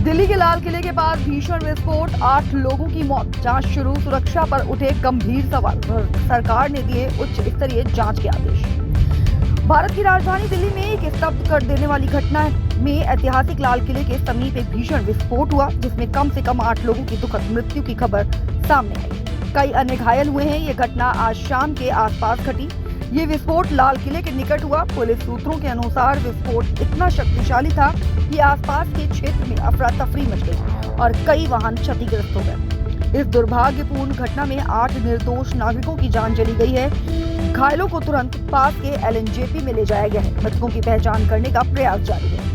दिल्ली के लाल किले के पास भीषण विस्फोट, 8 लोगों की मौत। जांच शुरू, सुरक्षा पर उठे गंभीर सवाल। सरकार ने दिए उच्च स्तरीय जांच के आदेश। भारत की राजधानी दिल्ली में एक स्तब्ध कर देने वाली घटना में ऐतिहासिक लाल किले के समीप एक भीषण विस्फोट हुआ, जिसमें कम से कम 8 लोगों की दुखद मृत्यु की खबर सामने आई। कई अन्य घायल हुए हैं। ये घटना आज शाम के आसपास घटी। ये विस्फोट लाल किले के निकट हुआ। पुलिस सूत्रों के अनुसार विस्फोट इतना शक्तिशाली था कि आसपास के क्षेत्र में अफरा तफरी मच गई और कई वाहन क्षतिग्रस्त हो गए। इस दुर्भाग्यपूर्ण घटना में 8 निर्दोष नागरिकों की जान चली गई है। घायलों को तुरंत पास के एलएनजेपी में ले जाया गया है। मृतकों की पहचान करने का प्रयास जारी है।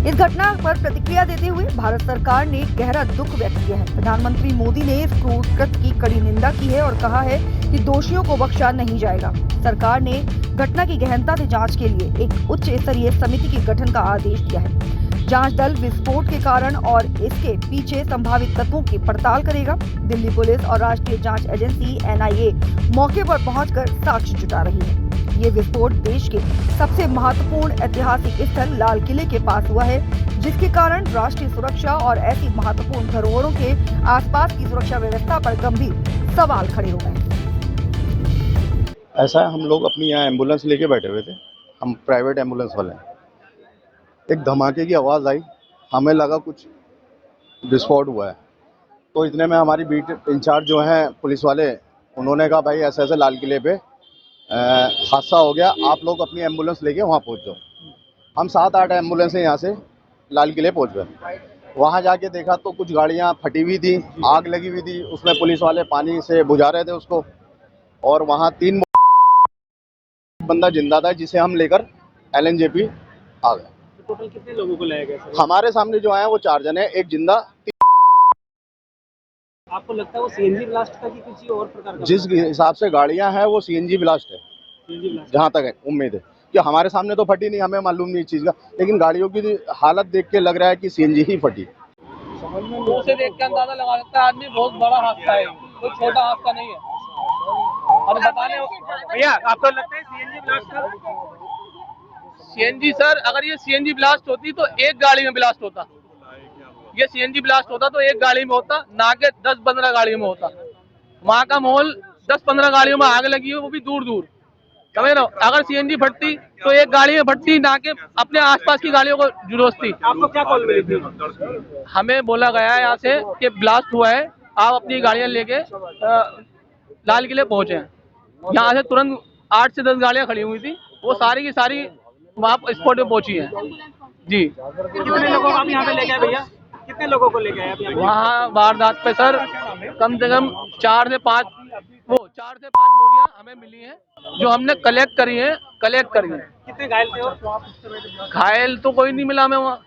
इस घटना पर प्रतिक्रिया देते हुए भारत सरकार ने गहरा दुख व्यक्त किया है। प्रधानमंत्री मोदी ने इस क्रूर कृत्य की कड़ी निंदा की है और कहा है कि दोषियों को बख्शा नहीं जाएगा। सरकार ने घटना की गहनता से जांच के लिए एक उच्च स्तरीय समिति के गठन का आदेश दिया है। जांच दल विस्फोट के कारण और इसके पीछे संभावित तत्वों की पड़ताल करेगा। दिल्ली पुलिस और राष्ट्रीय जांच एजेंसी (NIA) मौके पर पहुंचकर साक्ष्य जुटा रही है। ये विस्फोट देश के सबसे महत्वपूर्ण ऐतिहासिक स्थल लाल किले के पास हुआ है, जिसके कारण राष्ट्रीय सुरक्षा और ऐसी महत्वपूर्ण धरोहरों के आसपास की सुरक्षा व्यवस्था पर गंभीर सवाल खड़े हो गए। ऐसा है, हम लोग अपनी यहाँ एम्बुलेंस लेके बैठे हुए थे। हम प्राइवेट एम्बुलेंस वाले हैं। एक धमाके की आवाज़ आई, हमें लगा कुछ विस्फोट हुआ है। तो इतने में हमारी बीट इंचार्ज जो हैं पुलिस वाले, उन्होंने कहा भाई ऐसे ऐसे लाल किले पे हादसा हो गया, आप लोग अपनी एम्बुलेंस लेके वहाँ पहुँच जाओ। हम 7-8 एम्बुलेंसें यहाँ से लाल किले पहुँच गए। वहाँ जाके देखा तो कुछ गाड़ियाँ फटी हुई थी, आग लगी हुई थी, उसमें पुलिस वाले पानी से बुझा रहे थे उसको। और वहाँ 3 बंदा जिंदा था, जिसे हम लेकर LNJP आ गए। टोटल कितने लोगों को लाया गया सर? हमारे सामने जो आए हैं वो 4 जने हैं, एक जिंदा। आपको लगता है वो सीएनजी ब्लास्ट था कि किसी और प्रकार का? जिस हिसाब से गाड़ियां हैं वो CNG ब्लास्ट है, सीएनजी ब्लास्ट। जहां तक है उम्मीद है कि हमारे सामने तो फटी नहीं, हमें मालूम नहीं इस चीज का, लेकिन गाड़ियों की हालत देख के लग रहा है कि CNG ही फटी। दूर से देख के अंदाजा लगा सकता है आदमी, बहुत बड़ा हादसा है, कोई छोटा हादसा नहीं है। और बताने भैया, आपको लगता है सीएनजी ब्लास्ट था? सीएनजी सर, अगर ये सीएनजी ब्लास्ट होती तो एक गाड़ी में ब्लास्ट होता। ये सीएनजी ब्लास्ट होता तो एक गाड़ी में होता, ना कि 10-15 गाड़ियों में होता। वहाँ का माहौल 10-15 गाड़ियों में आग लगी हो, वो भी दूर दूर। समझ रहे हो? अगर सीएनजी फटती तो एक गाड़ी में फटती, ना कि अपने आसपास की गाड़ियों को जुड़ोसती। आपको क्या कॉल मिली थी? हमें बोला गया है यहाँ से कि ब्लास्ट हुआ है, आप अपनी गाड़ियाँ लेके लाल किले पहुंचे। यहाँ से तुरंत 8 से 10 गाड़ियाँ खड़ी हुई थी, वो सारी की सारी वहाँ स्पॉट पे पहुंची हैं। जी। कितने लोगों को आप यहाँ पे लेके आए भैया? कितने लोगों को लेके आए वहाँ वारदात पे सर? कम से कम 4 से 5 बॉडियाँ हमें मिली हैं, जो हमने कलेक्ट करी हैं। कितने घायल थे? घायल तो कोई नहीं मिला हमें वहाँ।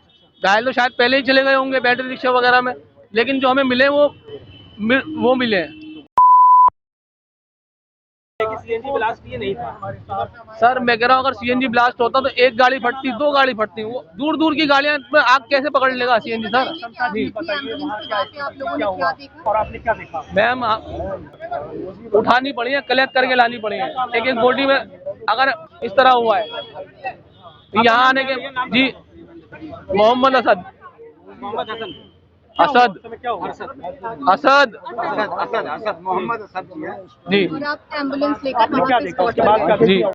घायल तो शायद पहले ही चले गए होंगे बैटरी रिक्शा वगैरह में, लेकिन जो हमें मिले वो मिले हैं। सीएनजी ब्लास्ट ये नहीं था सर। मैं कह रहा हूँ अगर सीएनजी ब्लास्ट होता तो एक गाड़ी फटती, 2 गाड़ी फटती। वो दूर दूर की गाड़ियाँ में आग कैसे पकड़ लेगा सीएनजी सर? जी। और आपने क्या देखा? मैम उठानी पड़ी है, कलेक्ट करके लानी पड़ी है। एक बॉडी में अगर इस तरह हुआ है यहाँ आने के। जी, मोहम्मद असद। असद मोहम्मद असद जी। और आप एम्बुलेंस लेकर जी।